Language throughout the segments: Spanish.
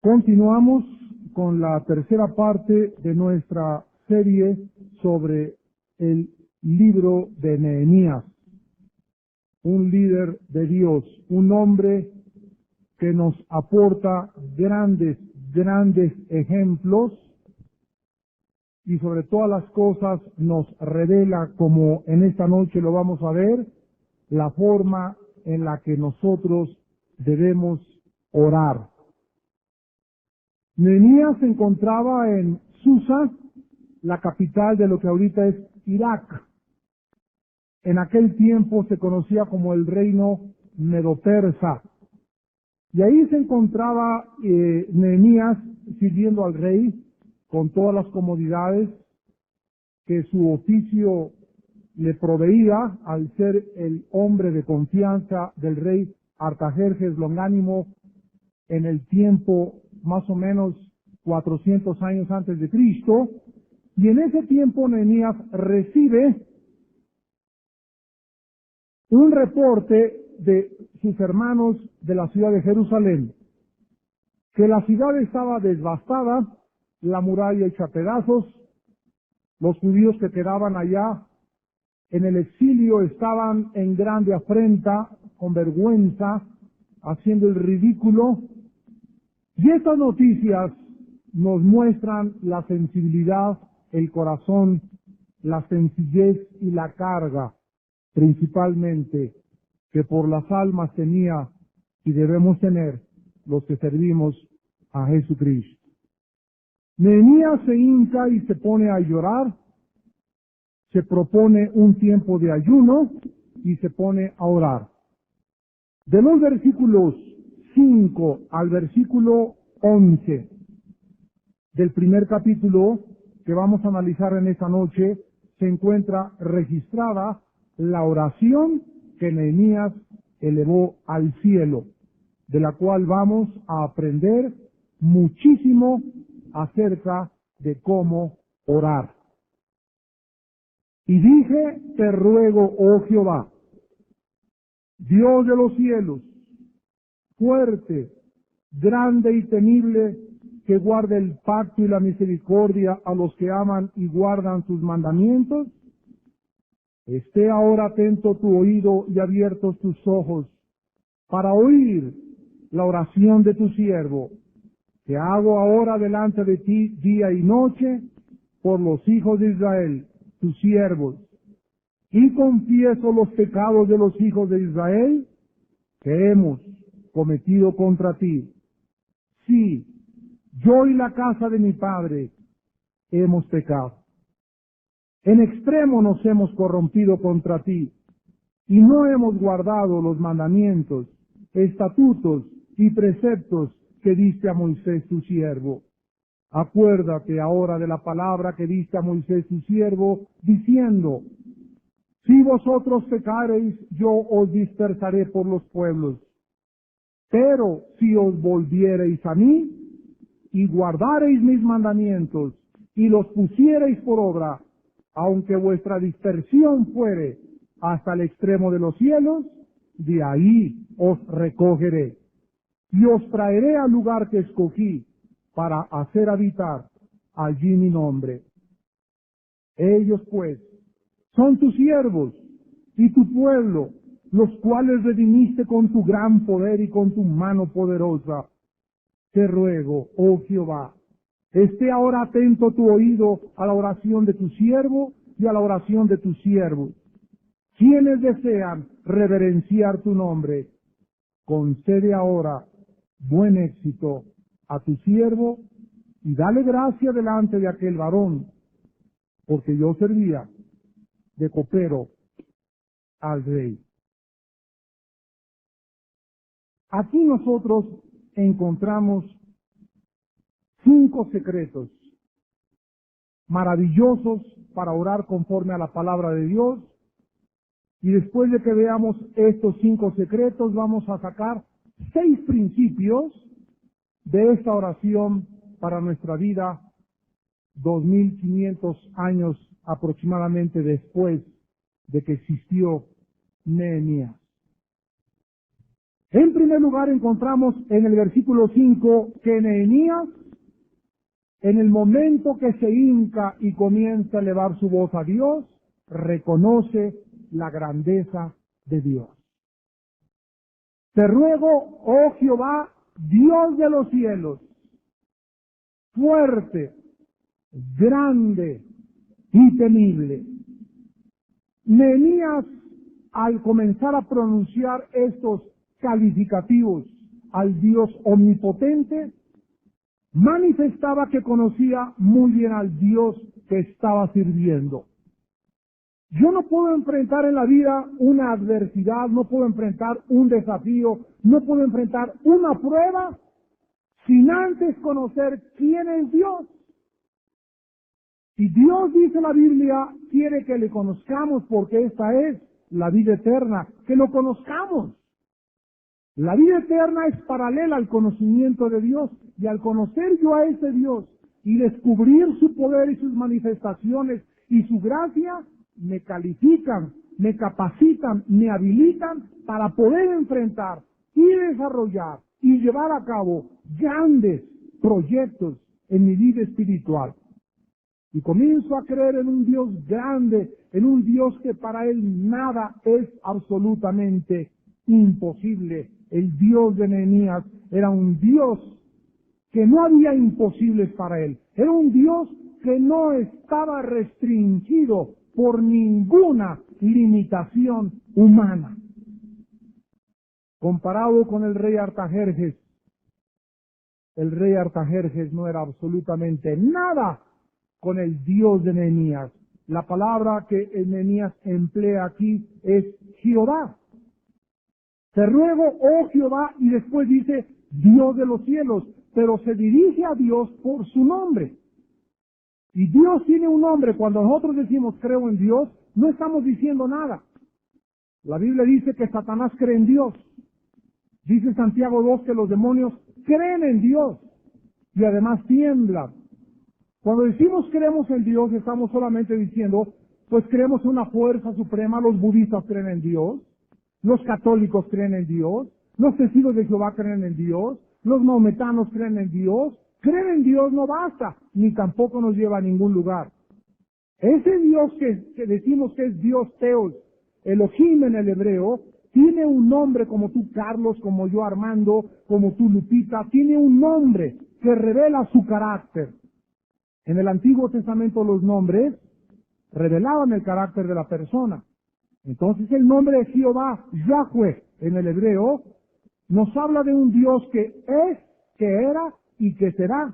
Continuamos con la tercera parte de nuestra serie sobre el libro de Nehemías, un líder de Dios, un hombre que nos aporta grandes ejemplos y sobre todas las cosas nos revela, como en esta noche lo vamos a ver, la forma en la que nosotros debemos orar. Nehemías se encontraba en Susa, la capital de lo que ahorita es Irak. En aquel tiempo se conocía como el reino medo-persa. Y ahí se encontraba Nehemías sirviendo al rey con todas las comodidades que su oficio le proveía al ser el hombre de confianza del rey Artajerjes Longánimo en el tiempo más o menos 400 años antes de Cristo. Y en ese tiempo Nehemías recibe un reporte de sus hermanos de la ciudad de Jerusalén, que la ciudad estaba devastada, la muralla hecha pedazos, los judíos que quedaban allá en el exilio estaban en grande afrenta, con vergüenza, haciendo el ridículo. Y estas noticias nos muestran la sensibilidad, el corazón, la sencillez y la carga, principalmente, que por las almas tenía y debemos tener los que servimos a Jesucristo. Nehemías se hinca y se pone a llorar, se propone un tiempo de ayuno y se pone a orar. De los versículos 5 al versículo 11 del primer capítulo que vamos a analizar en esta noche, se encuentra registrada la oración que Nehemías elevó al cielo, de la cual vamos a aprender muchísimo acerca de cómo orar. Y dije, te ruego, oh Jehová, Dios de los cielos, fuerte, grande y temible, que guarde el pacto y la misericordia a los que aman y guardan sus mandamientos. Esté ahora atento tu oído y abiertos tus ojos para oír la oración de tu siervo, que hago ahora delante de ti día y noche por los hijos de Israel, tus siervos, y confieso los pecados de los hijos de Israel que hemos cometido contra ti. Sí, yo y la casa de mi padre hemos pecado. En extremo nos hemos corrompido contra ti, y no hemos guardado los mandamientos, estatutos y preceptos que diste a Moisés tu siervo. Acuérdate ahora de la palabra que diste a Moisés tu siervo, diciendo, si vosotros pecareis, yo os dispersaré por los pueblos. Pero si os volviereis a mí, y guardareis mis mandamientos, y los pusiereis por obra, aunque vuestra dispersión fuere hasta el extremo de los cielos, de ahí os recogeré, y os traeré al lugar que escogí, para hacer habitar allí mi nombre. Ellos pues son tus siervos y tu pueblo, los cuales redimiste con tu gran poder y con tu mano poderosa. Te ruego, oh Jehová, esté ahora atento tu oído a la oración de tu siervo y a la oración de tus siervos, quienes desean reverenciar tu nombre. Concede ahora buen éxito a tu siervo y dale gracia delante de aquel varón, porque yo servía de copero al rey. Aquí nosotros encontramos 5 secretos maravillosos para orar conforme a la palabra de Dios, y después de que veamos estos 5 secretos vamos a sacar 6 principios de esta oración para nuestra vida 2500 años aproximadamente después de que existió Nehemías. En primer lugar, encontramos en el versículo 5 que Nehemías, en el momento que se hinca y comienza a elevar su voz a Dios, reconoce la grandeza de Dios. Te ruego, oh Jehová, Dios de los cielos, fuerte, grande y temible. Nehemías, al comenzar a pronunciar estos calificativos al Dios omnipotente, manifestaba que conocía muy bien al Dios que estaba sirviendo. Yo no puedo enfrentar en la vida una adversidad, no puedo enfrentar un desafío, no puedo enfrentar una prueba sin antes conocer quién es Dios. Y Dios, dice la Biblia, quiere que le conozcamos porque esta es la vida eterna, que lo conozcamos. La vida eterna es paralela al conocimiento de Dios, y al conocer yo a ese Dios y descubrir su poder y sus manifestaciones y su gracia, me califican, me capacitan, me habilitan para poder enfrentar y desarrollar y llevar a cabo grandes proyectos en mi vida espiritual. Y comienzo a creer en un Dios grande, en un Dios que para Él nada es absolutamente imposible. El Dios de Nehemías era un Dios que no había imposibles para Él. Era un Dios que no estaba restringido por ninguna limitación humana. Comparado con el rey Artajerjes no era absolutamente nada con el Dios de Nehemías. La palabra que Nehemías emplea aquí es Jehová. Te ruego, oh Jehová, y después dice Dios de los cielos, pero se dirige a Dios por su nombre. Y Dios tiene un nombre. Cuando nosotros decimos creo en Dios, no estamos diciendo nada. La Biblia dice que Satanás cree en Dios. Dice Santiago 2 que los demonios creen en Dios y además tiemblan. Cuando decimos creemos en Dios, estamos solamente diciendo, pues creemos en una fuerza suprema. Los budistas creen en Dios, los católicos creen en Dios, los testigos de Jehová creen en Dios, los maometanos creen en Dios. Creer en Dios no basta, ni tampoco nos lleva a ningún lugar. Ese Dios que decimos que es Dios Teos, Elohim en el hebreo, tiene un nombre, como tú Carlos, como yo Armando, como tú Lupita, tiene un nombre que revela su carácter. En el Antiguo Testamento los nombres revelaban el carácter de la persona. Entonces el nombre de Jehová, Yahweh, en el hebreo, nos habla de un Dios que es, que era y que será.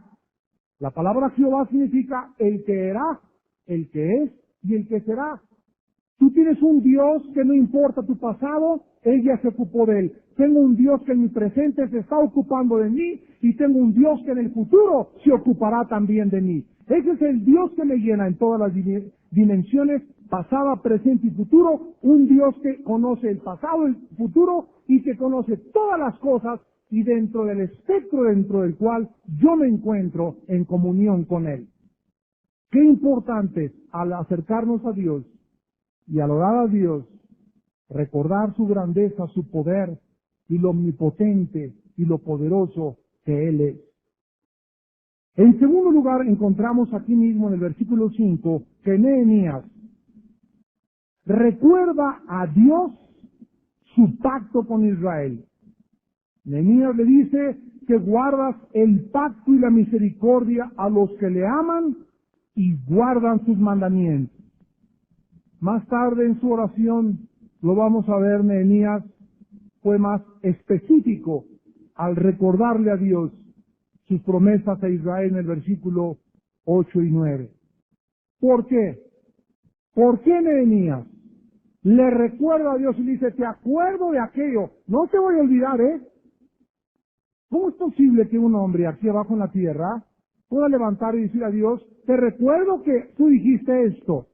La palabra Jehová significa el que era, el que es y el que será. Tú tienes un Dios que no importa tu pasado, Él ya se ocupó de él. Tengo un Dios que en mi presente se está ocupando de mí y tengo un Dios que en el futuro se ocupará también de mí. Ese es el Dios que me llena en todas las dimensiones, pasada, presente y futuro. Un Dios que conoce el pasado, el futuro y que conoce todas las cosas y dentro del espectro dentro del cual yo me encuentro en comunión con Él. Qué importante es al acercarnos a Dios y al orar a Dios, recordar su grandeza, su poder y lo omnipotente y lo poderoso que Él es. En segundo lugar, encontramos aquí mismo en el versículo 5 que Nehemías recuerda a Dios su pacto con Israel. Nehemías le dice que guardas el pacto y la misericordia a los que le aman y guardan sus mandamientos. Más tarde en su oración, lo vamos a ver, Nehemías fue más específico al recordarle a Dios sus promesas a Israel en el versículo 8 y 9. ¿Por qué? ¿Por qué Nehemías le recuerda a Dios y le dice, te acuerdo de aquello, no te voy a olvidar, ¿Cómo es posible que un hombre aquí abajo en la tierra pueda levantar y decir a Dios, te recuerdo que tú dijiste esto?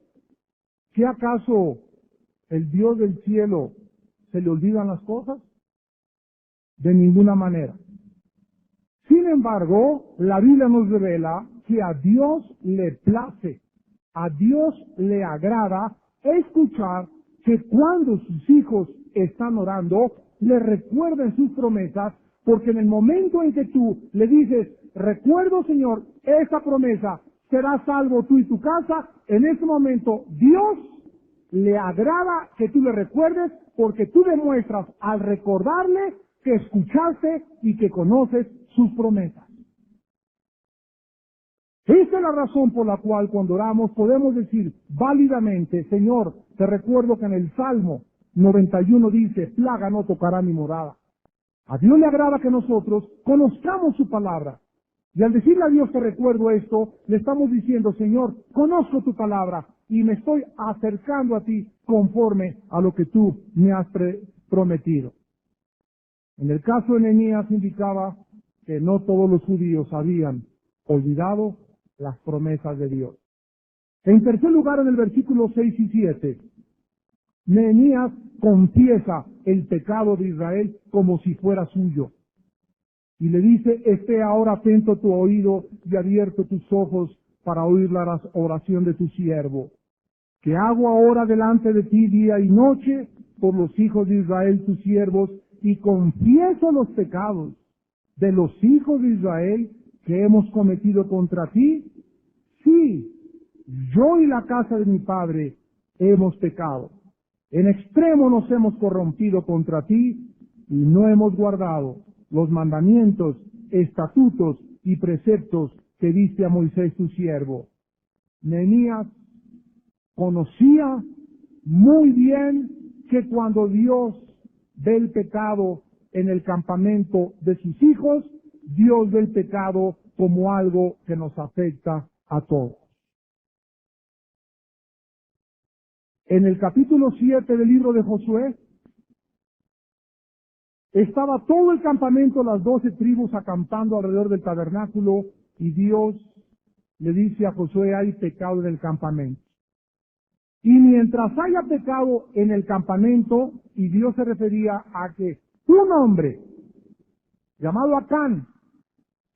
¿Qué acaso el Dios del cielo se le olvidan las cosas? De ninguna manera. Sin embargo, la Biblia nos revela que a Dios le place, a Dios le agrada escuchar que cuando sus hijos están orando, le recuerden sus promesas, porque en el momento en que tú le dices, recuerdo, Señor, esa promesa, serás salvo tú y tu casa, en ese momento Dios le agrada que tú le recuerdes, porque tú demuestras al recordarle que escuchaste y que conoces sus promesas. Esa es la razón por la cual cuando oramos podemos decir válidamente, Señor, te recuerdo que en el Salmo 91 dice, plaga no tocará mi morada. A Dios le agrada que nosotros conozcamos su palabra. Y al decirle a Dios que recuerdo esto, le estamos diciendo, Señor, conozco tu palabra y me estoy acercando a ti conforme a lo que tú me has prometido. En el caso de Nehemías indicaba que no todos los judíos habían olvidado las promesas de Dios. En tercer lugar, en el versículo 6 y 7, Nehemías confiesa el pecado de Israel como si fuera suyo. Y le dice, esté ahora atento tu oído y abierto tus ojos para oír la oración de tu siervo, que hago ahora delante de ti día y noche por los hijos de Israel tus siervos, y confieso los pecados de los hijos de Israel que hemos cometido contra ti. Sí, yo y la casa de mi padre hemos pecado. En extremo nos hemos corrompido contra ti y no hemos guardado los mandamientos, estatutos y preceptos que diste a Moisés tu siervo. Nehemías conocía muy bien que cuando Dios ve el pecado en el campamento de sus hijos, Dios ve el pecado como algo que nos afecta a todos. En el capítulo 7 del libro de Josué, estaba todo el campamento, las 12 tribus acampando alrededor del tabernáculo, y Dios le dice a Josué, hay pecado en el campamento. Y mientras haya pecado en el campamento, y Dios se refería a que un hombre llamado Acán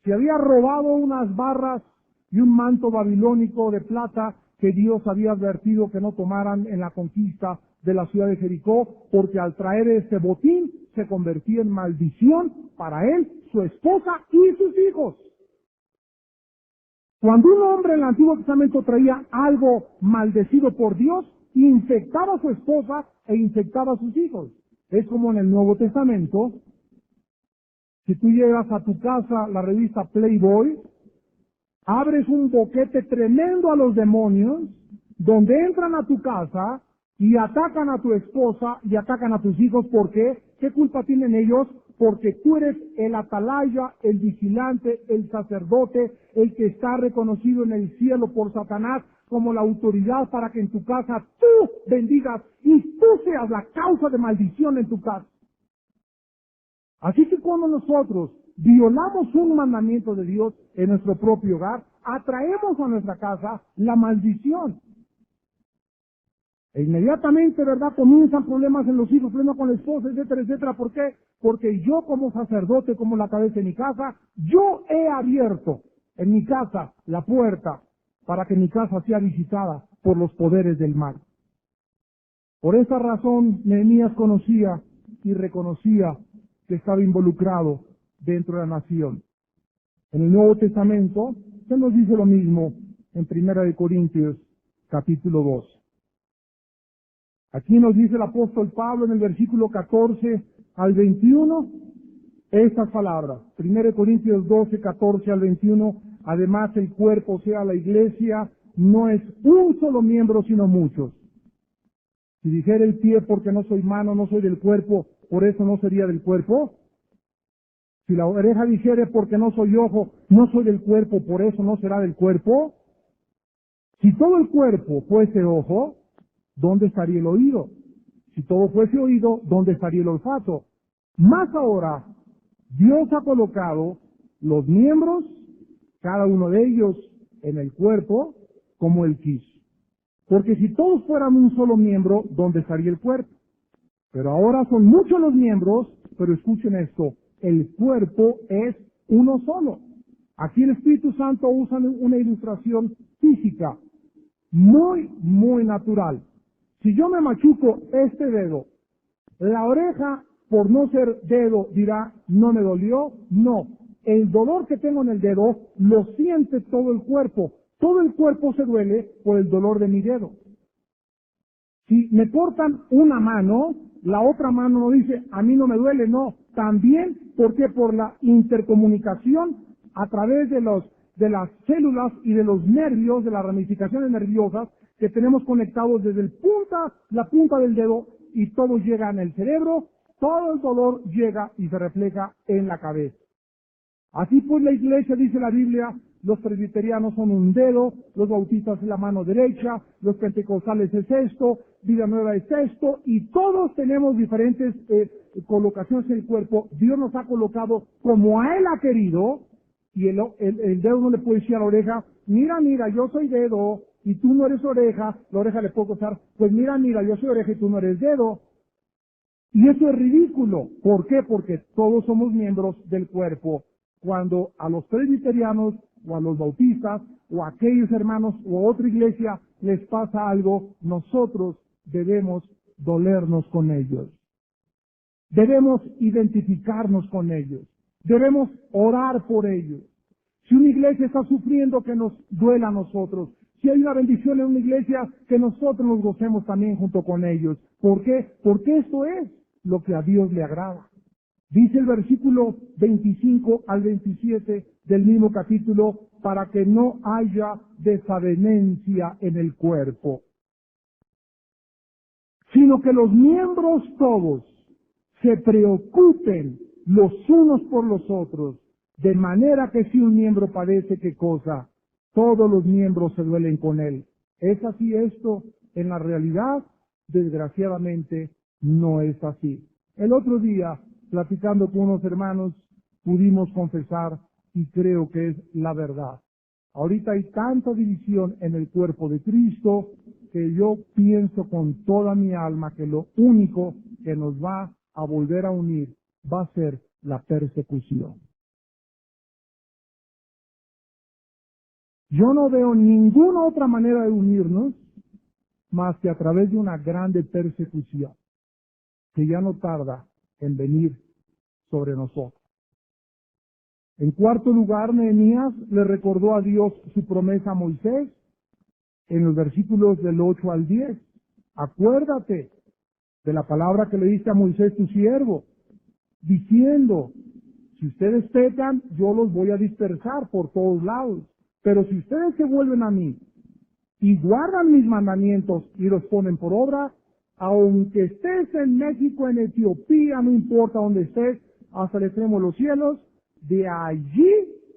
se había robado unas barras y un manto babilónico de plata que Dios había advertido que no tomaran en la conquista de la ciudad de Jericó, porque al traer ese botín se convertía en maldición para él, su esposa y sus hijos. Cuando un hombre en el Antiguo Testamento traía algo maldecido por Dios, infectaba a su esposa e infectaba a sus hijos. Es como en el Nuevo Testamento, si tú llevas a tu casa la revista Playboy, abres un boquete tremendo a los demonios, donde entran a tu casa y atacan a tu esposa y atacan a tus hijos. ¿Por qué? ¿Qué culpa tienen ellos? Porque tú eres el atalaya, el vigilante, el sacerdote, el que está reconocido en el cielo por Satanás como la autoridad para que en tu casa tú bendigas y tú seas la causa de maldición en tu casa. Así que cuando nosotros violamos un mandamiento de Dios en nuestro propio hogar, atraemos a nuestra casa la maldición. E inmediatamente, ¿verdad?, comienzan problemas en los hijos, problemas con la esposa, etcétera, etcétera. ¿Por qué? Porque yo como sacerdote, como la cabeza de mi casa, yo he abierto en mi casa la puerta para que mi casa sea visitada por los poderes del mal. Por esa razón, Nehemías conocía y reconocía que estaba involucrado dentro de la nación. En el Nuevo Testamento se nos dice lo mismo en 1 Corintios capítulo 2. Aquí nos dice el apóstol Pablo en el versículo 14 al 21 estas palabras. 1 Corintios 12, 14 al 21. Además el cuerpo, o sea la iglesia, no es un solo miembro sino muchos. Si dijera el pie porque no soy mano, no soy del cuerpo, por eso no sería del cuerpo. Si la oreja dijere porque no soy ojo, no soy del cuerpo, por eso no será del cuerpo. Si todo el cuerpo fuese ojo, ¿dónde estaría el oído? Si todo fuese oído, ¿dónde estaría el olfato? Más ahora, Dios ha colocado los miembros, cada uno de ellos, en el cuerpo, como Él quiso. Porque si todos fueran un solo miembro, ¿dónde estaría el cuerpo? Pero ahora son muchos los miembros, pero escuchen esto, el cuerpo es uno solo. Aquí el Espíritu Santo usa una ilustración física, muy natural. Si yo me machuco este dedo, la oreja por no ser dedo dirá, no me dolió. No, el dolor que tengo en el dedo lo siente todo el cuerpo. Todo el cuerpo se duele por el dolor de mi dedo. Si me cortan una mano, la otra mano no dice, a mí no me duele, no. También, porque por la intercomunicación a través de las células y de los nervios, de las ramificaciones nerviosas que tenemos conectados desde la punta del dedo, y todo llega en el cerebro, todo el dolor llega y se refleja en la cabeza. Así pues la iglesia, dice la Biblia, los presbiterianos son un dedo, los bautistas es la mano derecha, los pentecostales es esto, Vida Nueva es esto, y todos tenemos diferentes colocaciones en el cuerpo. Dios nos ha colocado como a Él ha querido, y el dedo no le puede decir a la oreja, mira, yo soy dedo, y tú no eres oreja. La oreja le puede costar, pues mira, yo soy oreja y tú no eres dedo. Y eso es ridículo. ¿Por qué? Porque todos somos miembros del cuerpo. Cuando a los presbiterianos, o a los bautistas, o a aquellos hermanos, o a otra iglesia les pasa algo, nosotros debemos dolernos con ellos. Debemos identificarnos con ellos. Debemos orar por ellos. Si una iglesia está sufriendo, que nos duela a nosotros. Si hay una bendición en una iglesia, que nosotros nos gocemos también junto con ellos. ¿Por qué? Porque esto es lo que a Dios le agrada. Dice el versículo 25 al 27 del mismo capítulo, para que no haya desavenencia en el cuerpo, sino que los miembros todos se preocupen los unos por los otros, de manera que si un miembro padece, ¿qué cosa? Todos los miembros se duelen con él. ¿Es así esto? En la realidad, desgraciadamente, no es así. El otro día, platicando con unos hermanos, pudimos confesar, y creo que es la verdad. Ahorita hay tanta división en el cuerpo de Cristo, que yo pienso con toda mi alma que lo único que nos va a volver a unir va a ser la persecución. Yo no veo ninguna otra manera de unirnos más que a través de una grande persecución, que ya no tarda en venir sobre nosotros. En cuarto lugar, Nehemías le recordó a Dios su promesa a Moisés en los versículos del 8 al 10. Acuérdate de la palabra que le diste a Moisés tu siervo, diciendo, si ustedes pecan, yo los voy a dispersar por todos lados. Pero si ustedes se vuelven a mí y guardan mis mandamientos y los ponen por obra, aunque estés en México, en Etiopía, no importa dónde estés, hasta el extremo de los cielos, de allí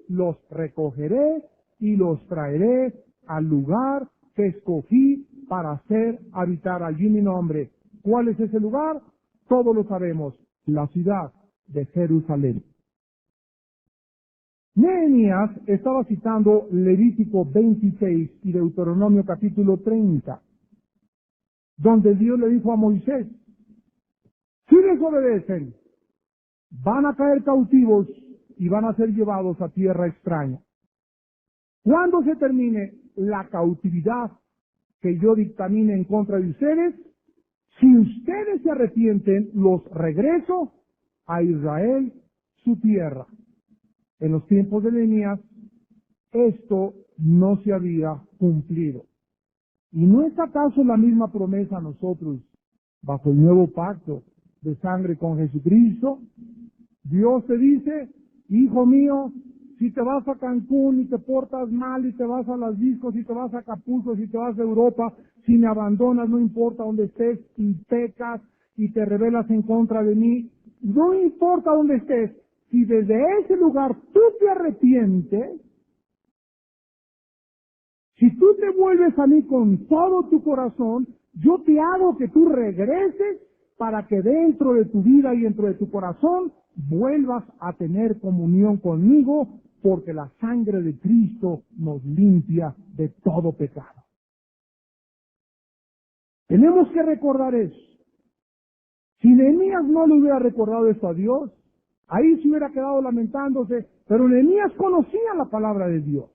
los recogeré y los traeré al lugar que escogí para hacer habitar allí mi nombre. ¿Cuál es ese lugar? Todos lo sabemos, la ciudad de Jerusalén. Nehemías estaba citando Levítico 26 y Deuteronomio capítulo 30, donde Dios le dijo a Moisés, si desobedecen, van a caer cautivos y van a ser llevados a tierra extraña. Cuando se termine la cautividad que yo dictamine en contra de ustedes, si ustedes se arrepienten, los regreso a Israel, su tierra. En los tiempos de Nehemías, esto no se había cumplido. ¿Y no es acaso la misma promesa a nosotros, bajo el nuevo pacto de sangre con Jesucristo? Dios te dice, hijo mío, si te vas a Cancún y te portas mal y te vas a las discos y te vas a Acapulco, si te vas a Europa, si me abandonas, no importa dónde estés, y pecas y te rebelas en contra de mí, no importa dónde estés, si desde ese lugar tú te arrepientes, si tú te vuelves a mí con todo tu corazón, yo te hago que tú regreses para que dentro de tu vida y dentro de tu corazón vuelvas a tener comunión conmigo, porque la sangre de Cristo nos limpia de todo pecado. Tenemos que recordar eso. Si Nehemías no le hubiera recordado esto a Dios, ahí se hubiera quedado lamentándose, pero Nehemías conocía la palabra de Dios,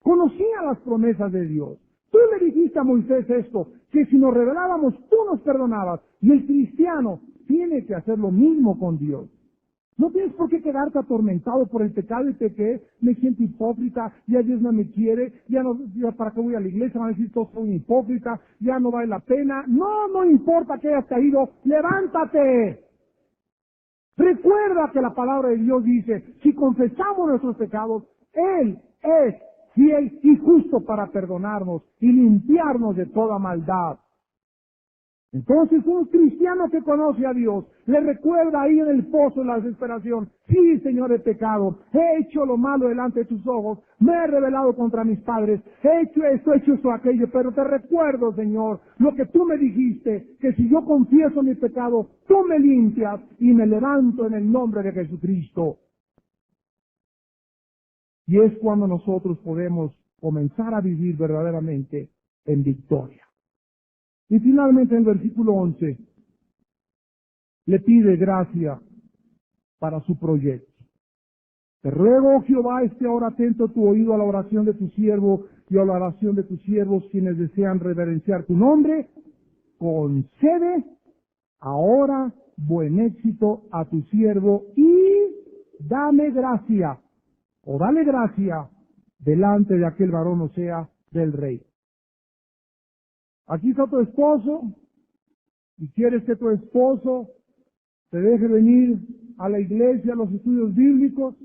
conocía las promesas de Dios. Tú le dijiste a Moisés esto, que si nos rebelábamos, tú nos perdonabas. Y el cristiano tienes que hacer lo mismo con Dios. No tienes por qué quedarte atormentado por el pecado y que me siento hipócrita, ya Dios no me quiere, ya para qué voy a la iglesia, van a decir todos soy hipócrita, ya no vale la pena. No, no importa que hayas caído, levántate. Recuerda que la palabra de Dios dice, si confesamos nuestros pecados, Él es fiel y justo para perdonarnos y limpiarnos de toda maldad. Entonces un cristiano que conoce a Dios le recuerda ahí en el pozo de la desesperación, sí, Señor, he pecado, he hecho lo malo delante de tus ojos, me he rebelado contra mis padres, he hecho esto, aquello, pero te recuerdo, Señor, lo que tú me dijiste, que si yo confieso mi pecado, tú me limpias y me levanto en el nombre de Jesucristo. Y es cuando nosotros podemos comenzar a vivir verdaderamente en victoria. Y finalmente en el versículo 11, le pide gracia para su proyecto. Te ruego, oh Jehová, esté ahora atento tu oído a la oración de tu siervo y a la oración de tus siervos, quienes desean reverenciar tu nombre. Concede ahora buen éxito a tu siervo y dame gracia, o dale gracia, delante de aquel varón, o sea, del rey. Aquí está tu esposo, y quieres que tu esposo te deje venir a la iglesia, a los estudios bíblicos,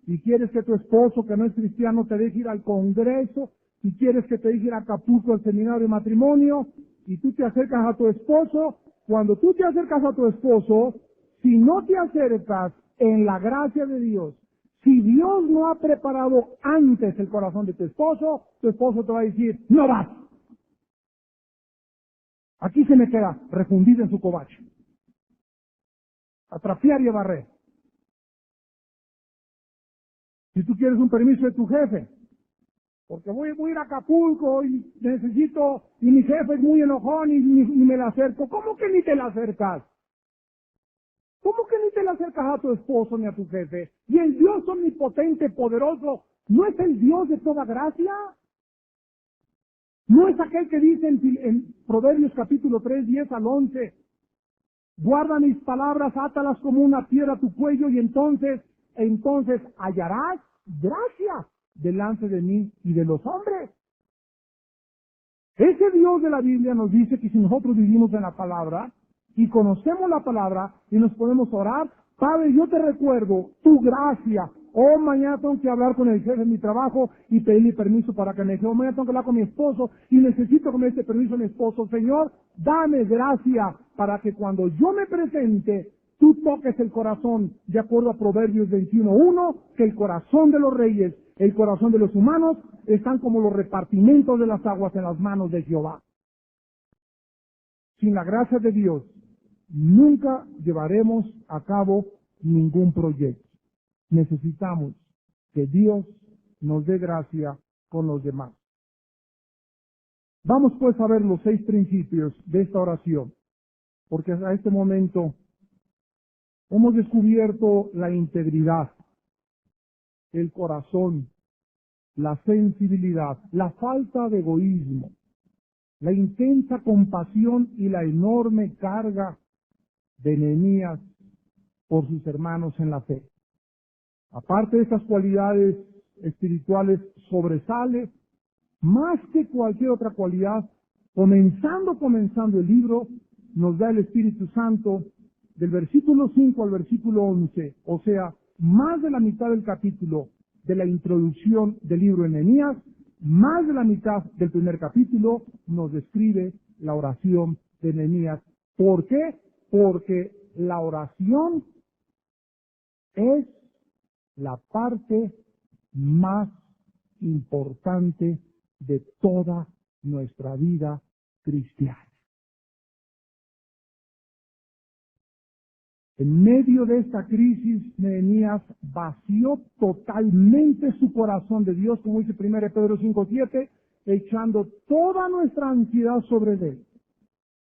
y quieres que tu esposo, que no es cristiano, te deje ir al congreso, y quieres que te deje ir a Acapulco al seminario de matrimonio, y tú te acercas a tu esposo. Cuando tú te acercas a tu esposo, si no te acercas en la gracia de Dios, si Dios no ha preparado antes el corazón de tu esposo te va a decir, no vas. Aquí se me queda refundida en su covacha. A trapear y a barrer. Si tú quieres un permiso de tu jefe, porque voy a ir a Acapulco y necesito, y mi jefe es muy enojón y me le acerco. ¿Cómo que ni te le acercas? ¿Cómo que ni te le acercas a tu esposo ni a tu jefe? Y el Dios omnipotente, poderoso, ¿no es el Dios de toda gracia? ¿No es aquel que dice en Proverbios capítulo 3, 10 al 11, guarda mis palabras, átalas como una piedra a tu cuello y entonces hallarás gracia delante de mí y de los hombres? Ese Dios de la Biblia nos dice que si nosotros vivimos en la palabra y conocemos la palabra y nos podemos orar, Padre, yo te recuerdo tu gracia. Oh, mañana tengo que hablar con el jefe de mi trabajo y pedirle permiso para que me deje. Oh, mañana tengo que hablar con mi esposo y necesito que me dé permiso a mi esposo. Señor, dame gracia para que cuando yo me presente, tú toques el corazón, de acuerdo a Proverbios 21:1, que el corazón de los reyes, el corazón de los humanos, están como los repartimientos de las aguas en las manos de Jehová. Sin la gracia de Dios, nunca llevaremos a cabo ningún proyecto. Necesitamos que Dios nos dé gracia con los demás. Vamos pues a ver los 6 principios de esta oración, porque hasta este momento hemos descubierto la integridad, el corazón, la sensibilidad, la falta de egoísmo, la intensa compasión y la enorme carga de Nehemías por sus hermanos en la fe. Aparte de estas cualidades espirituales, sobresale más que cualquier otra cualidad, comenzando el libro, nos da el Espíritu Santo del versículo 5 al versículo 11, o sea, más de la mitad del capítulo de la introducción del libro de Nehemías, más de la mitad del primer capítulo nos describe la oración de Nehemías. ¿Por qué? Porque la oración es la parte más importante de toda nuestra vida cristiana. En medio de esta crisis, Nehemías vació totalmente su corazón de Dios, como dice 1 Pedro 5:7, echando toda nuestra ansiedad sobre él.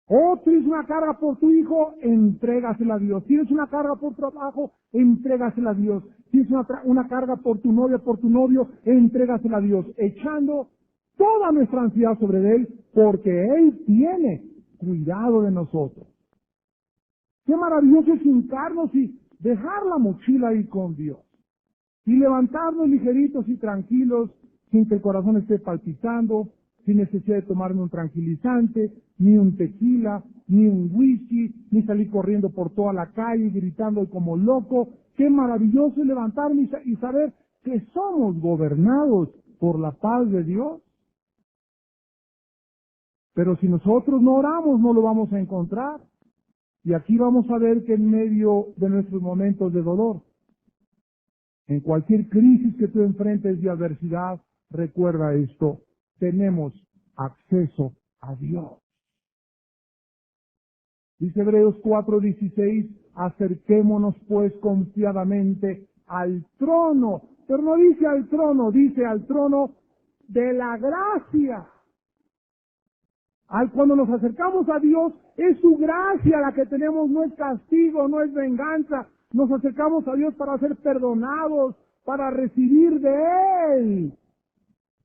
Oh, tienes una carga por tu hijo, entrégasela a Dios. Tienes una carga por tu trabajo, entrégasela a Dios. Tienes una carga por tu novia, por tu novio, entrégasela a Dios. Echando toda nuestra ansiedad sobre él, porque él tiene cuidado de nosotros. Qué maravilloso es hincarnos y dejar la mochila ahí con Dios. Y levantarnos ligeritos y tranquilos, sin que el corazón esté palpitando, sin necesidad de tomarme un tranquilizante, ni un tequila, ni un whisky, ni salir corriendo por toda la calle gritando como loco. Qué maravilloso es levantarme y saber que somos gobernados por la paz de Dios. Pero si nosotros no oramos, no lo vamos a encontrar. Y aquí vamos a ver que en medio de nuestros momentos de dolor, en cualquier crisis que tú enfrentes de adversidad, recuerda esto, tenemos acceso a Dios. Dice Hebreos 4:16, acerquémonos pues confiadamente al trono, pero no dice al trono, dice al trono de la gracia. Cuando nos acercamos a Dios, es su gracia la que tenemos, no es castigo, no es venganza. Nos acercamos a Dios para ser perdonados, para recibir de Él,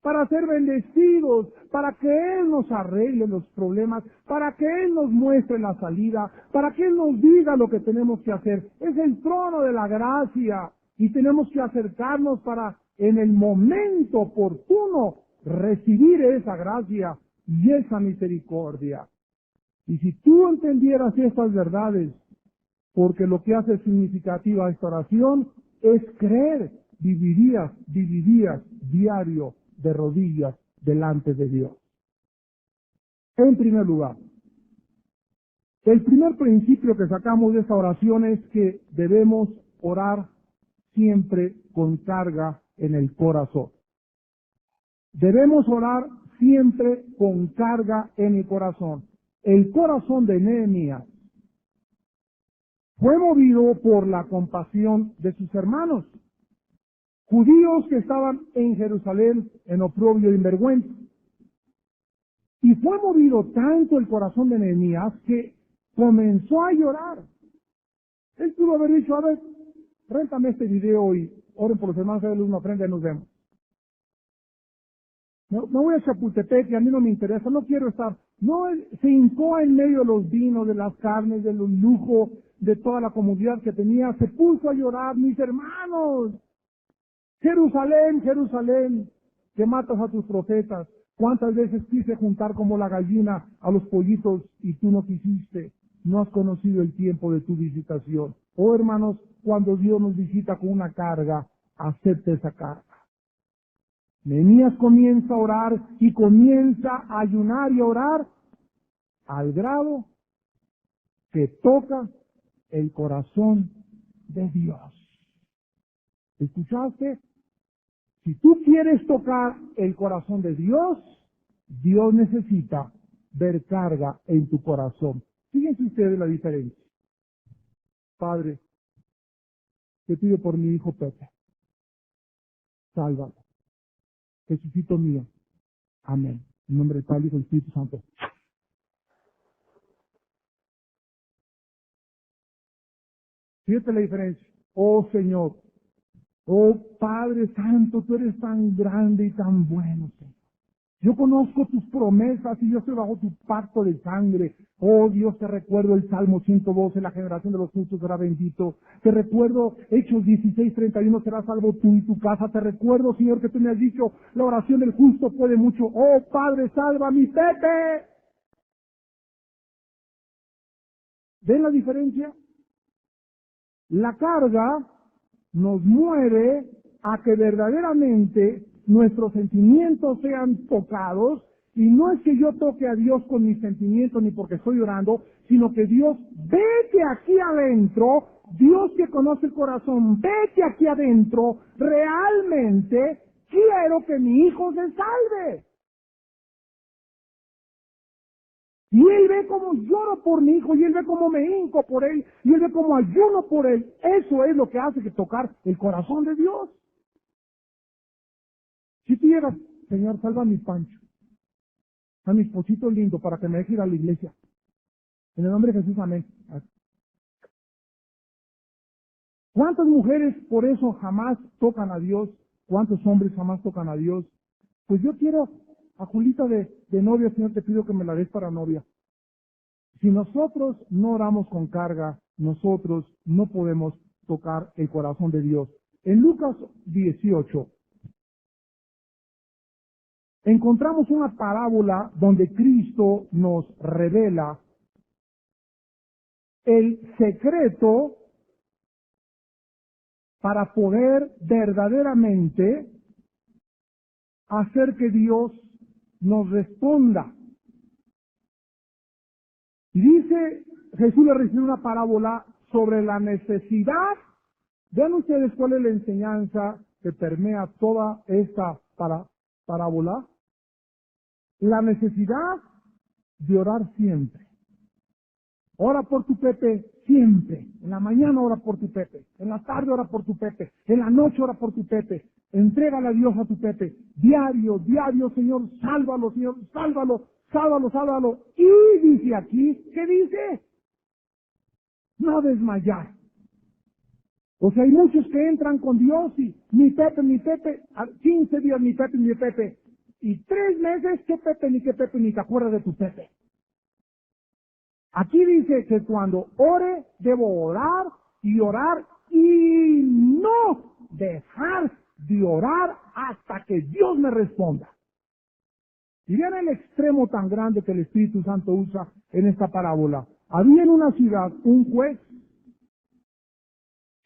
para ser bendecidos, para que Él nos arregle los problemas, para que Él nos muestre la salida, para que Él nos diga lo que tenemos que hacer. Es el trono de la gracia y tenemos que acercarnos para, en el momento oportuno, recibir esa gracia y esa misericordia. Y si tú entendieras estas verdades, porque lo que hace significativa esta oración es creer, vivirías diario de rodillas delante de Dios. En primer lugar, el primer principio que sacamos de esta oración es que debemos orar siempre con carga en el corazón. Debemos orar siempre con carga en el corazón. El corazón de Nehemías fue movido por la compasión de sus hermanos, judíos que estaban en Jerusalén en oprobio y en vergüenza. Y fue movido tanto el corazón de Nehemías que comenzó a llorar. Él pudo haber dicho, a ver, réntame este video y oren por los hermanos, de una ofrenda y nos vemos. No voy a Chapultepec, y a mí no me interesa, no quiero estar. No, él se hincó en medio de los vinos, de las carnes, de los lujos, de toda la comodidad que tenía, se puso a llorar, mis hermanos. Jerusalén, Jerusalén, que matas a tus profetas. ¿Cuántas veces quise juntar como la gallina a los pollitos y tú no quisiste? No has conocido el tiempo de tu visitación. Oh hermanos, cuando Dios nos visita con una carga, acepte esa carga. Nehemías comienza a orar y comienza a ayunar y a orar al grado que toca el corazón de Dios. ¿Escuchaste? Si tú quieres tocar el corazón de Dios, Dios necesita ver carga en tu corazón. Fíjense ustedes la diferencia. Padre, te pido por mi hijo Pepe. Sálvalo. Jesucito mío. Amén. En nombre del Padre y del Espíritu Santo. Fíjate la diferencia. Oh Señor. Oh Padre Santo, tú eres tan grande y tan bueno, Señor. Yo conozco tus promesas y yo estoy bajo tu pacto de sangre. Oh Dios, te recuerdo el Salmo 112, la generación de los justos será bendito. Te recuerdo Hechos 16:31, será salvo tú y tu casa. Te recuerdo, Señor, que tú me has dicho, la oración del justo puede mucho. Oh Padre, salva a mi Pepe. ¿Ven la diferencia? La carga nos mueve a que verdaderamente nuestros sentimientos sean tocados, y no es que yo toque a Dios con mis sentimientos ni porque estoy orando, sino que Dios ve que aquí adentro, Dios que conoce el corazón, ve que aquí adentro realmente quiero que mi hijo se salve. Y Él ve cómo lloro por mi hijo, y Él ve cómo me hinco por él, y Él ve cómo ayuno por él. Eso es lo que hace que tocar el corazón de Dios. Si tú llegas, Señor, salva a mi Pancho, a mi esposito lindo, para que me deje ir a la iglesia. En el nombre de Jesús, amén. ¿Cuántas mujeres por eso jamás tocan a Dios? ¿Cuántos hombres jamás tocan a Dios? Pues yo quiero a Julita de novia, Señor, te pido que me la des para novia. Si nosotros no oramos con carga, nosotros no podemos tocar el corazón de Dios. En Lucas 18 encontramos una parábola donde Cristo nos revela el secreto para poder verdaderamente hacer que Dios nos responda. Y dice, Jesús le recibe una parábola sobre la necesidad. Vean ustedes cuál es la enseñanza que permea toda esta parábola. La necesidad de orar siempre. Ora por tu Pepe siempre. En la mañana ora por tu Pepe. En la tarde ora por tu Pepe. En la noche ora por tu Pepe. Entrégale a Dios a tu Pepe. Diario, diario, Señor, sálvalo, Señor, sálvalo, sálvalo, sálvalo. Y dice aquí, ¿qué dice? No desmayar. O sea, hay muchos que entran con Dios y mi Pepe, 15 días mi Pepe. Y 3 meses, qué Pepe, ni te acuerdas de tu Pepe. Aquí dice que cuando ore, debo orar y no dejar de orar hasta que Dios me responda. Y vean el extremo tan grande que el Espíritu Santo usa en esta parábola. Había en una ciudad un juez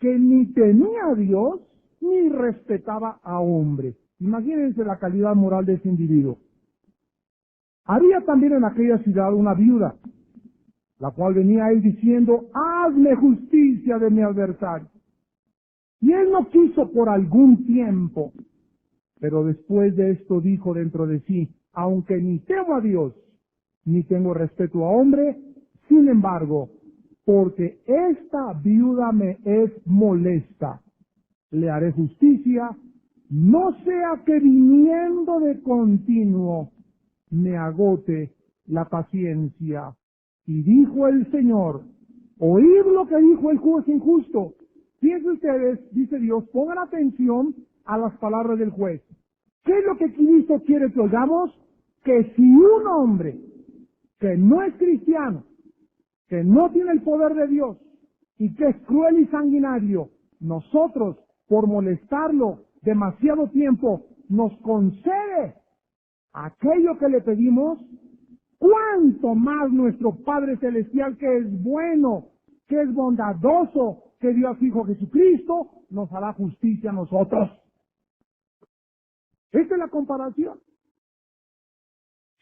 que ni temía a Dios ni respetaba a hombre. Imagínense la calidad moral de ese individuo. Había también en aquella ciudad una viuda, la cual venía a él diciendo, hazme justicia de mi adversario. Y él no quiso por algún tiempo, pero después de esto dijo dentro de sí, aunque ni temo a Dios, ni tengo respeto a hombre, sin embargo, porque esta viuda me es molesta, le haré justicia, no sea que viniendo de continuo me agote la paciencia. Y dijo el Señor, oíd lo que dijo el juez injusto. Fíjense ustedes, dice Dios, pongan atención a las palabras del juez. ¿Qué es lo que Cristo quiere que oigamos? Que si un hombre que no es cristiano, que no tiene el poder de Dios y que es cruel y sanguinario, nosotros, por molestarlo demasiado tiempo, nos concede aquello que le pedimos, cuánto más nuestro Padre Celestial, que es bueno, que es bondadoso, que dio a su Hijo Jesucristo, nos hará justicia a nosotros. Esta es la comparación.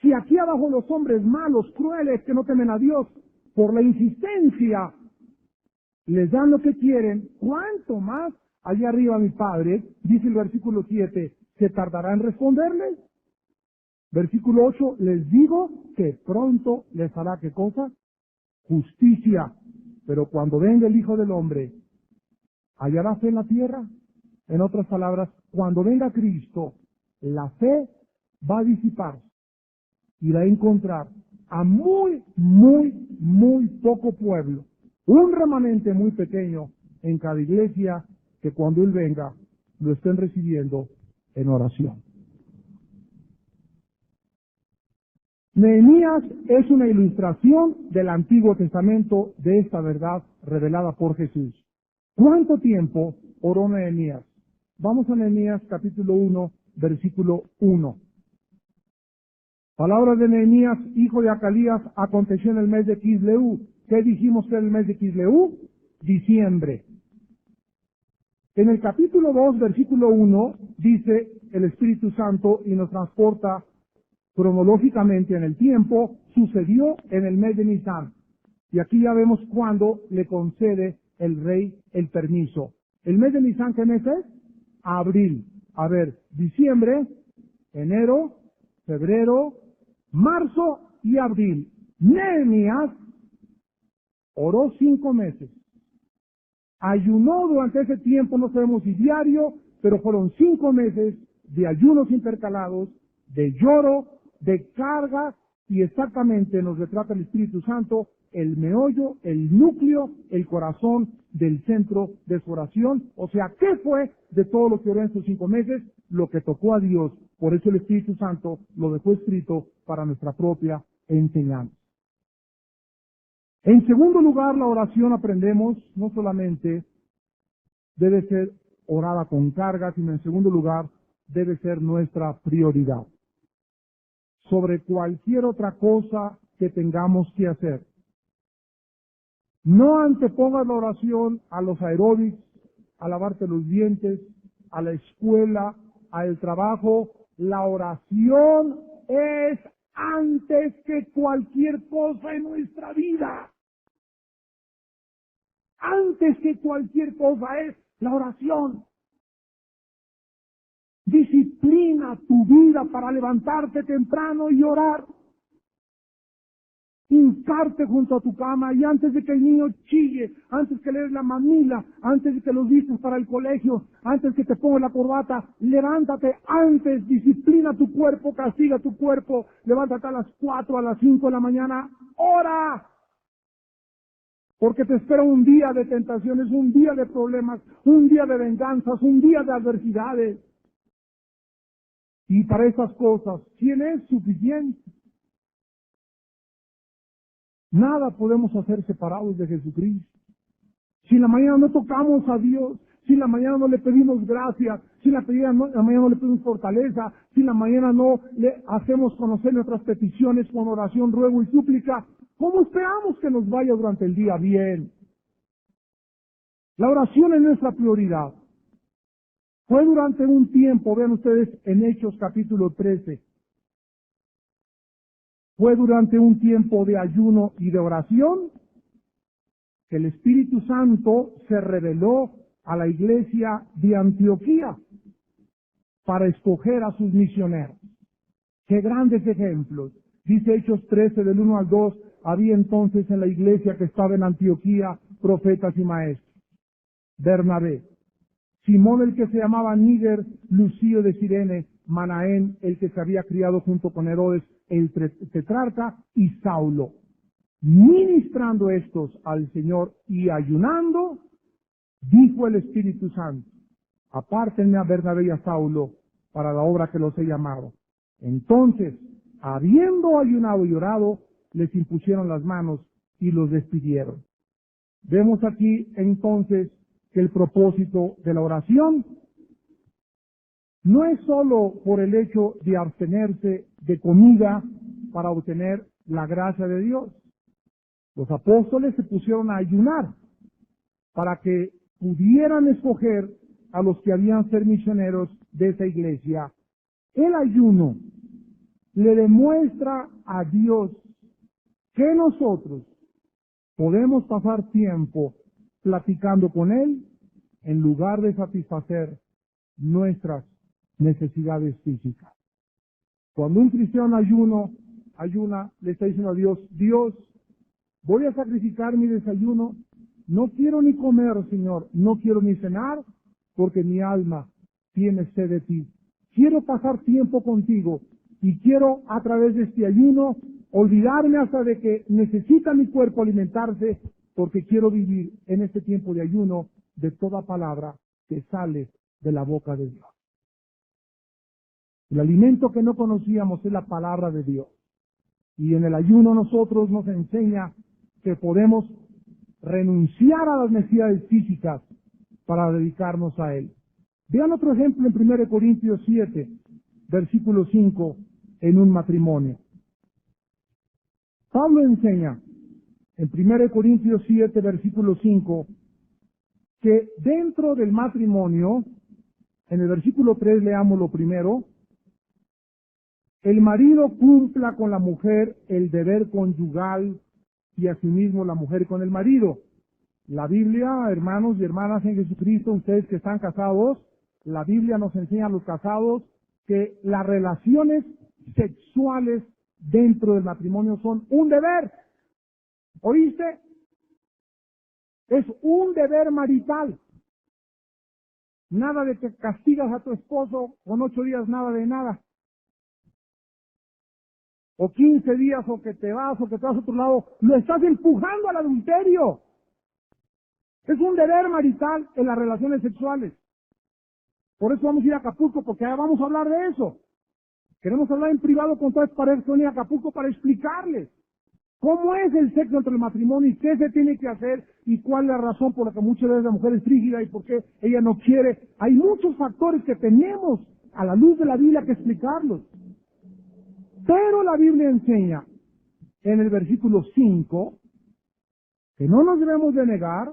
Si aquí abajo los hombres malos, crueles, que no temen a Dios, por la insistencia, les dan lo que quieren, cuánto más allá arriba mi Padre, dice el versículo 7, ¿se tardará en responderles? Versículo 8, les digo que pronto les hará, ¿qué cosa? Justicia. Pero cuando venga el Hijo del Hombre, ¿hallará fe en la tierra? En otras palabras, cuando venga Cristo, la fe va a disiparse y va a encontrar a muy poco pueblo, un remanente muy pequeño en cada iglesia, que cuando Él venga, lo estén recibiendo en oración. Nehemías es una ilustración del Antiguo Testamento de esta verdad revelada por Jesús. ¿Cuánto tiempo oró Nehemías? Vamos a Nehemías capítulo 1, versículo 1. Palabra de Nehemías, hijo de Acalías, aconteció en el mes de Quisleu. ¿Qué dijimos que era el mes de Quisleu? Diciembre. En el capítulo 2, versículo 1, dice el Espíritu Santo y nos transporta cronológicamente en el tiempo, sucedió en el mes de Nisan. Y aquí ya vemos cuándo le concede el rey el permiso. ¿El mes de Nisan qué mes es? Abril. A ver, diciembre, enero, febrero, marzo y abril. Nehemías oró 5 meses. Ayunó durante ese tiempo, no sabemos si diario, pero fueron 5 meses de ayunos intercalados, de lloro, de carga, y exactamente nos retrata el Espíritu Santo el meollo, el núcleo, el corazón del centro de su oración. O sea, ¿qué fue de todo lo que oró en estos 5 meses? Lo que tocó a Dios. Por eso el Espíritu Santo lo dejó escrito para nuestra propia enseñanza. En segundo lugar, la oración aprendemos no solamente debe ser orada con carga, sino en segundo lugar debe ser nuestra prioridad sobre cualquier otra cosa que tengamos que hacer. No antepongas la oración a los aeróbics, a lavarte los dientes, a la escuela, al trabajo. La oración es antes que cualquier cosa en nuestra vida. Antes que cualquier cosa es la oración. Disciplina tu vida para levantarte temprano y orar. Hincarte junto a tu cama y antes de que el niño chille, antes que le des la mamila, antes de que los vistes para el colegio, antes que te pongas la corbata, levántate antes, disciplina tu cuerpo, castiga tu cuerpo, levántate a las 4, a las 5 de la mañana, ora. Porque te espera un día de tentaciones, un día de problemas, un día de venganzas, un día de adversidades. Y para esas cosas, ¿quién es suficiente? Nada podemos hacer separados de Jesucristo. Si en la mañana no tocamos a Dios, si en la mañana no le pedimos gracia, si en la mañana no le pedimos fortaleza, si en la mañana no le hacemos conocer nuestras peticiones con oración, ruego y súplica, ¿cómo esperamos que nos vaya durante el día bien? La oración es nuestra prioridad. Fue durante un tiempo, vean ustedes en Hechos capítulo 13, fue durante un tiempo de ayuno y de oración que el Espíritu Santo se reveló a la iglesia de Antioquía para escoger a sus misioneros. ¡Qué grandes ejemplos! Dice Hechos 13, del 1 al 2, había entonces en la iglesia que estaba en Antioquía profetas y maestros. Bernabé, Simón el que se llamaba Níger, Lucio de Cirene, Manaén el que se había criado junto con Herodes el tetrarca y Saulo. Ministrando estos al Señor y ayunando, dijo el Espíritu Santo, apártenme a Bernabé y a Saulo para la obra que los he llamado. Entonces, habiendo ayunado y orado, les impusieron las manos y los despidieron. Vemos aquí entonces que el propósito de la oración no es sólo por el hecho de abstenerse de comida para obtener la gracia de Dios. Los apóstoles se pusieron a ayunar para que pudieran escoger a los que habían ser misioneros de esa iglesia. El ayuno le demuestra a Dios que nosotros podemos pasar tiempo platicando con Él en lugar de satisfacer nuestras necesidades físicas. Cuando un cristiano ayuna, le está diciendo a Dios, Dios, voy a sacrificar mi desayuno, no quiero ni comer, Señor, no quiero ni cenar, porque mi alma tiene sed de ti. Quiero pasar tiempo contigo y quiero a través de este ayuno olvidarme hasta de que necesita mi cuerpo alimentarse, porque quiero vivir en este tiempo de ayuno de toda palabra que sale de la boca de Dios. El alimento que no conocíamos es la palabra de Dios. Y en el ayuno nosotros nos enseña que podemos renunciar a las necesidades físicas para dedicarnos a Él. Vean otro ejemplo en 1 Corintios 7, versículo 5, en un matrimonio. Pablo enseña en 1 Corintios 7, versículo 5, que dentro del matrimonio, en el versículo 3 leamos lo primero, el marido cumpla con la mujer el deber conyugal y asimismo la mujer con el marido. La Biblia, hermanos y hermanas en Jesucristo, ustedes que están casados, la Biblia nos enseña a los casados que las relaciones sexuales dentro del matrimonio son un deber. ¿Oíste? Es un deber marital. Nada de que castigas a tu esposo con 8 días, nada de nada. O 15 días, o que te vas a otro lado, lo estás empujando al adulterio. Es un deber marital en las relaciones sexuales. Por eso vamos a ir a Acapulco, porque ahora vamos a hablar de eso. Queremos hablar en privado con todas las parejas que van a ir a Acapulco para explicarles ¿Cómo es el sexo entre el matrimonio y qué se tiene que hacer y cuál es la razón por la que muchas veces la mujer es frígida y por qué ella no quiere? Hay muchos factores que tenemos a la luz de la Biblia que explicarlos. Pero la Biblia enseña en el versículo 5 que no nos debemos de negar,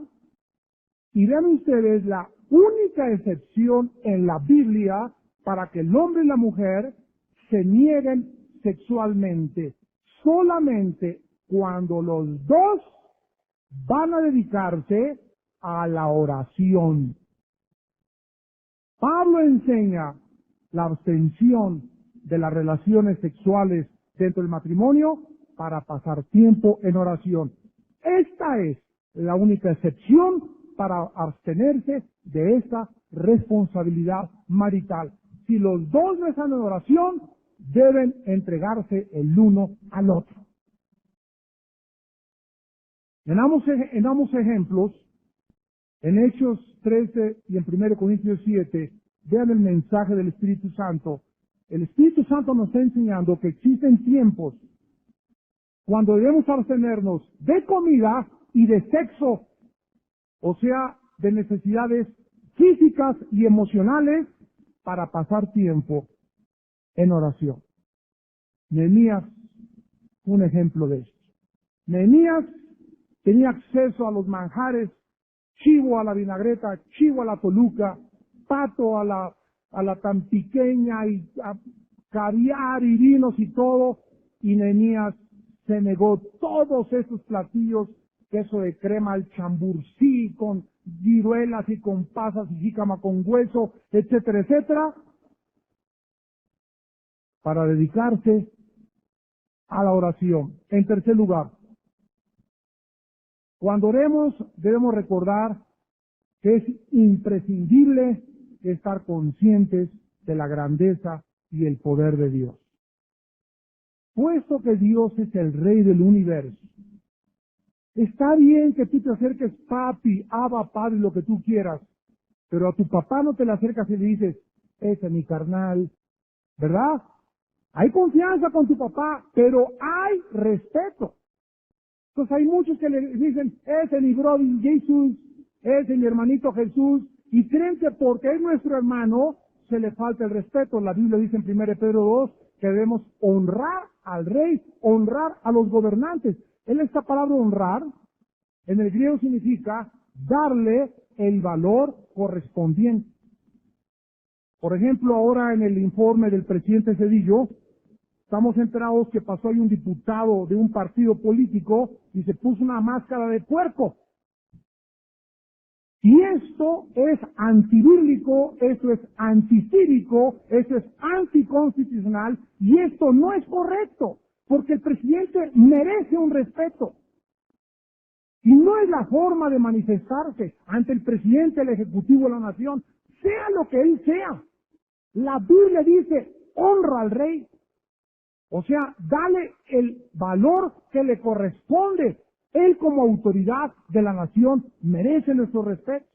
y vean ustedes la única excepción en la Biblia para que el hombre y la mujer se nieguen sexualmente, solamente cuando los dos van a dedicarse a la oración. Pablo enseña la abstención de las relaciones sexuales dentro del matrimonio para pasar tiempo en oración. Esta es la única excepción para abstenerse de esta responsabilidad marital. Si los dos no están en oración, deben entregarse el uno al otro. En ambos ejemplos, en Hechos 13 y en 1 Corintios 7, vean el mensaje del Espíritu Santo. El Espíritu Santo nos está enseñando que existen tiempos cuando debemos abstenernos de comida y de sexo, o sea, de necesidades físicas y emocionales para pasar tiempo en oración. Nehemías, un ejemplo de esto. Nehemías tenía acceso a los manjares, chivo a la vinagreta, chivo a la toluca, pato a la tan pequeña y caviar y vinos y todo, y Nehemías se negó todos esos platillos, queso de crema al chambursí, con viruelas y con pasas y jícama con hueso, etcétera, etcétera, para dedicarse a la oración. En tercer lugar, cuando oremos debemos recordar que es imprescindible estar conscientes de la grandeza y el poder de Dios. Puesto que Dios es el Rey del universo, está bien que tú te acerques, papi, abba, padre, lo que tú quieras, pero a tu papá no te le acercas y le dices, ese es mi carnal, ¿verdad? Hay confianza con tu papá, pero hay respeto. Entonces hay muchos que le dicen, ese es mi brother Jesús, ese es mi hermanito Jesús, y creen que porque es nuestro hermano, se le falta el respeto. La Biblia dice en 1 Pedro 2 que debemos honrar al rey, honrar a los gobernantes. Esta palabra honrar, en el griego significa darle el valor correspondiente. Por ejemplo, ahora en el informe del presidente Zedillo, estamos enterados que pasó ahí un diputado de un partido político y se puso una máscara de puerco. Y esto es antibíblico, esto es anticívico, esto es anticonstitucional y esto no es correcto, porque el presidente merece un respeto. Y no es la forma de manifestarse ante el presidente, el ejecutivo de la nación, sea lo que él sea. La Biblia dice, honra al rey. O sea, dale el valor que le corresponde. Él como autoridad de la nación merece nuestro respeto.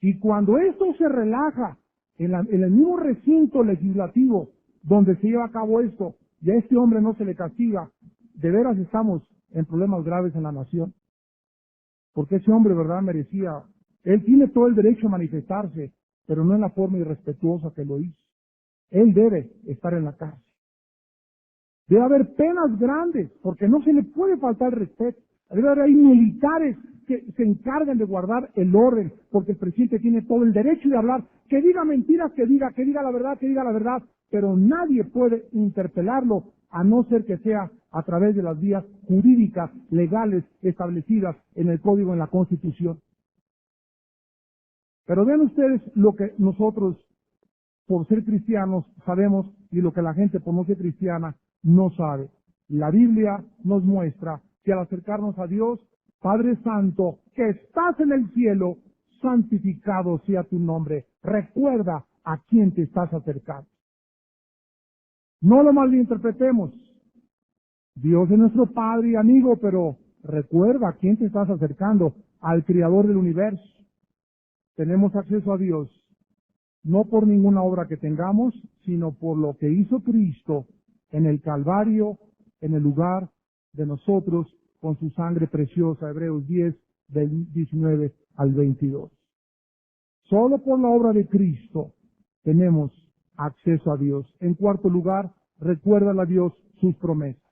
Y cuando esto se relaja en el mismo recinto legislativo donde se lleva a cabo esto, y a este hombre no se le castiga, de veras estamos en problemas graves en la nación. Porque ese hombre, ¿verdad?, merecía, él tiene todo el derecho a manifestarse, pero no en la forma irrespetuosa que lo hizo. Él debe estar en la cárcel. Debe haber penas grandes, porque no se le puede faltar el respeto. Debe haber ahí militares que se encargan de guardar el orden, porque el presidente tiene todo el derecho de hablar, que diga mentiras, que diga la verdad, pero nadie puede interpelarlo, a no ser que sea a través de las vías jurídicas, legales, establecidas en el Código, en la Constitución. Pero vean ustedes lo que nosotros, por ser cristianos, sabemos, y lo que la gente por no ser cristiana no sabe. La Biblia nos muestra que al acercarnos a Dios, Padre Santo, que estás en el cielo, santificado sea tu nombre. Recuerda a quién te estás acercando. No lo malinterpretemos. Dios es nuestro Padre y amigo, pero recuerda a quién te estás acercando, al Creador del universo. Tenemos acceso a Dios, no por ninguna obra que tengamos, sino por lo que hizo Cristo en el Calvario, en el lugar de nosotros con su sangre preciosa. Hebreos 10, del 19 al 22. Solo por la obra de Cristo tenemos acceso a Dios. En cuarto lugar, recuérdale a Dios sus promesas.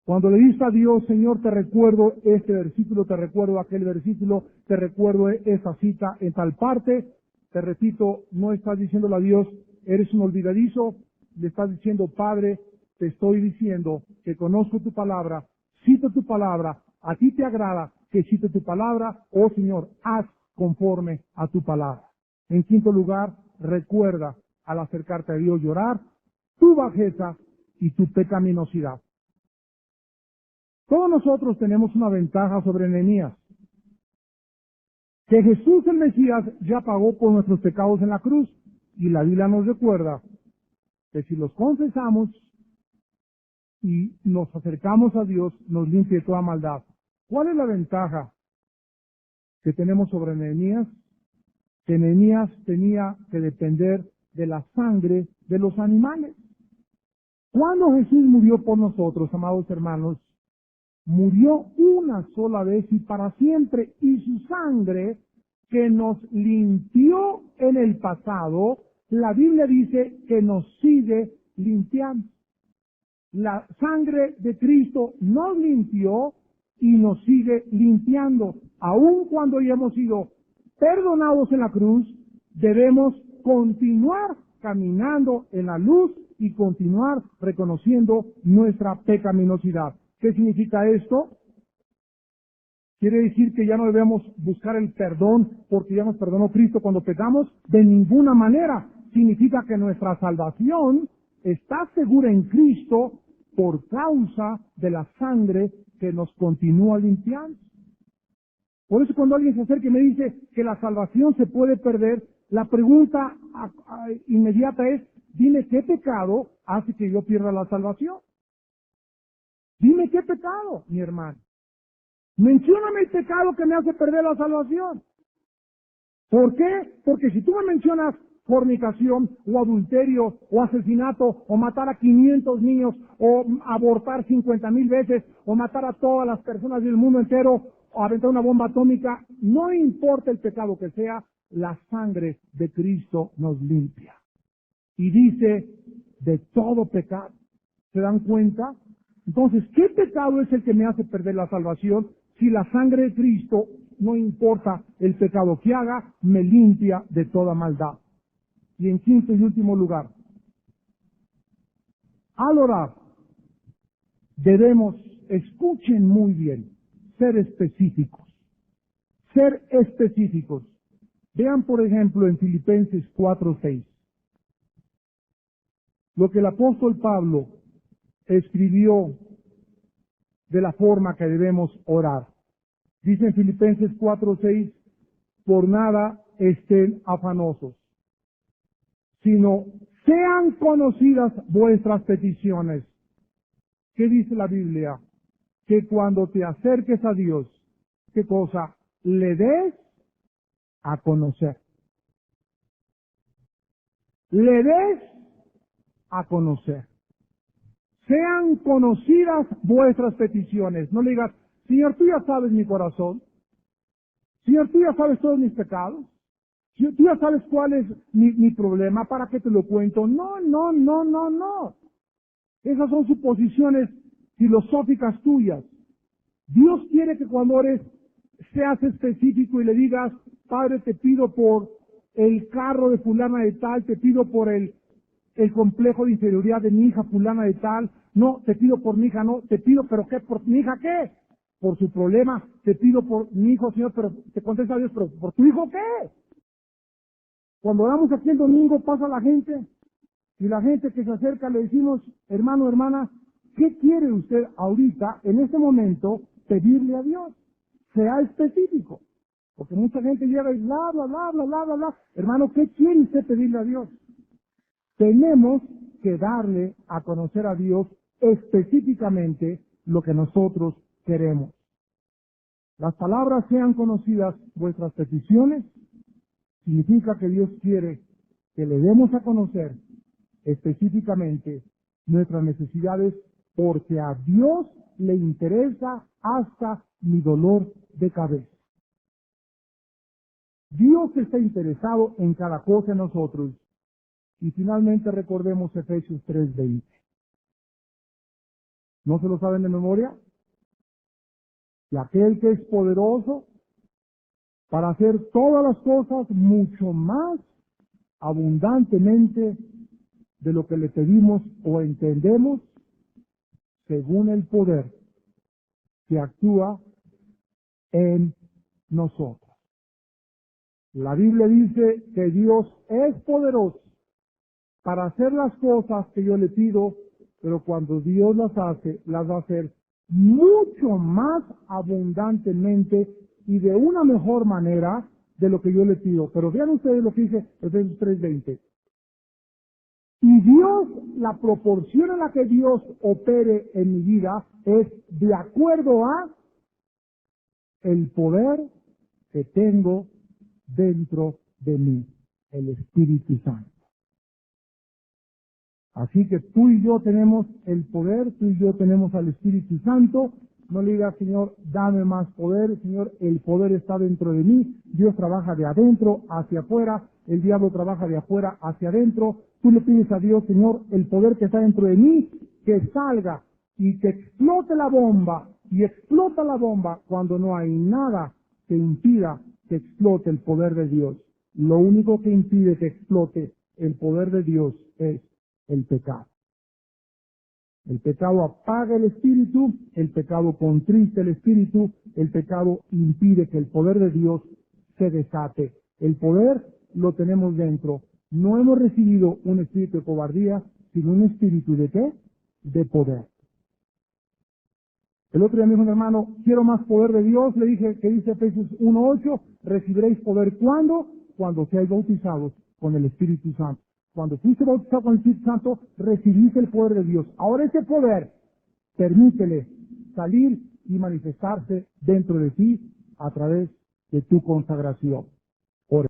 Cuando le dices a Dios, Señor, te recuerdo este versículo, te recuerdo aquel versículo, te recuerdo esa cita en tal parte, te repito, no estás diciéndole a Dios, eres un olvidadizo, le estás diciendo, Padre, te estoy diciendo que conozco tu palabra, cito tu palabra, a ti te agrada que cite tu palabra, oh Señor, haz conforme a tu palabra. En quinto lugar, recuerda al acercarte a Dios llorar tu bajeza y tu pecaminosidad. Todos nosotros tenemos una ventaja sobre Nehemías, que Jesús el Mesías ya pagó por nuestros pecados en la cruz, y la Biblia nos recuerda que si los confesamos y nos acercamos a Dios, nos limpia de toda maldad. ¿Cuál es la ventaja que tenemos sobre Nehemías? Que Nehemías tenía que depender de la sangre de los animales. Cuando Jesús murió por nosotros, amados hermanos, murió una sola vez y para siempre, y su sangre que nos limpió en el pasado, la Biblia dice que nos sigue limpiando. La sangre de Cristo nos limpió y nos sigue limpiando. Aun cuando ya hemos sido perdonados en la cruz, debemos continuar caminando en la luz y continuar reconociendo nuestra pecaminosidad. ¿Qué significa esto? ¿Quiere decir que ya no debemos buscar el perdón porque ya nos perdonó Cristo cuando pecamos? De ninguna manera. Significa que nuestra salvación está segura en Cristo por causa de la sangre que nos continúa limpiando. Por eso cuando alguien se acerca y me dice que la salvación se puede perder, la pregunta inmediata es, dime qué pecado hace que yo pierda la salvación. Dime qué pecado, mi hermano. Mencióname el pecado que me hace perder la salvación. ¿Por qué? Porque si tú me mencionas fornicación, o adulterio, o asesinato, o matar a 500 niños, o abortar 50,000 veces, o matar a todas las personas del mundo entero, o aventar una bomba atómica, no importa el pecado que sea, la sangre de Cristo nos limpia. Y dice, de todo pecado. ¿Se dan cuenta? Entonces, ¿qué pecado es el que me hace perder la salvación? Si la sangre de Cristo, no importa el pecado que haga, me limpia de toda maldad. Y en quinto y último lugar, al orar, debemos, escuchen muy bien, ser específicos. Ser específicos. Vean, por ejemplo, en Filipenses 4:6, lo que el apóstol Pablo escribió de la forma que debemos orar. Dice en Filipenses 4:6, por nada estén afanosos, sino sean conocidas vuestras peticiones. ¿Qué dice la Biblia? Que cuando te acerques a Dios, ¿qué cosa? Le des a conocer. Le des a conocer. Sean conocidas vuestras peticiones. No le digas, Señor, tú ya sabes mi corazón. Señor, tú ya sabes todos mis pecados. Señor, tú ya sabes cuál es mi problema. ¿Para qué te lo cuento? No. Esas son suposiciones filosóficas tuyas. Dios quiere que cuando ores seas específico y le digas, Padre, te pido por el carro de fulana de tal, te pido por el complejo de inferioridad de mi hija fulana de tal, no, te pido por mi hija, no, te pido, pero ¿qué? ¿Por mi hija qué? Por su problema, te pido por mi hijo, Señor, pero te contesta Dios, pero ¿por tu hijo qué? Cuando oramos aquí el domingo pasa la gente, y la gente que se acerca le decimos, hermano, hermana, ¿qué quiere usted ahorita, en este momento, pedirle a Dios? Sea específico. Porque mucha gente llega y bla, bla, bla, bla, bla, bla, bla. Hermano, ¿qué quiere usted pedirle a Dios? Tenemos que darle a conocer a Dios específicamente lo que nosotros queremos. Las palabras sean conocidas vuestras peticiones, significa que Dios quiere que le demos a conocer específicamente nuestras necesidades porque a Dios le interesa hasta mi dolor de cabeza. Dios está interesado en cada cosa en nosotros. Y finalmente recordemos Efesios 3:20. ¿No se lo saben de memoria? Y aquel que es poderoso para hacer todas las cosas mucho más abundantemente de lo que le pedimos o entendemos, según el poder que actúa en nosotros. La Biblia dice que Dios es poderoso para hacer las cosas que yo le pido, pero cuando Dios las hace, las va a hacer mucho más abundantemente y de una mejor manera de lo que yo le pido. Pero vean ustedes lo que dice Efesios 3:20. Y Dios, la proporción en la que Dios opere en mi vida es de acuerdo a el poder que tengo dentro de mí, el Espíritu Santo. Así que tú y yo tenemos el poder, tú y yo tenemos al Espíritu Santo. No le digas, Señor, dame más poder. Señor, el poder está dentro de mí. Dios trabaja de adentro hacia afuera. El diablo trabaja de afuera hacia adentro. Tú le pides a Dios, Señor, el poder que está dentro de mí, que salga y que explote la bomba. Y explota la bomba cuando no hay nada que impida que explote el poder de Dios. Lo único que impide que explote el poder de Dios es el pecado. El pecado apaga el espíritu, el pecado contrista el espíritu, el pecado impide que el poder de Dios se desate. El poder lo tenemos dentro. No hemos recibido un espíritu de cobardía, sino un espíritu ¿de qué? De poder. El otro día me dijo un hermano, quiero más poder de Dios. Le dije, que dice Efesios 1:8, recibiréis poder ¿cuándo? Cuando seáis bautizados con el Espíritu Santo. Cuando fuiste bautizado con el Espíritu Santo, recibiste el poder de Dios. Ahora ese poder, permítele salir y manifestarse dentro de ti a través de tu consagración. Ora.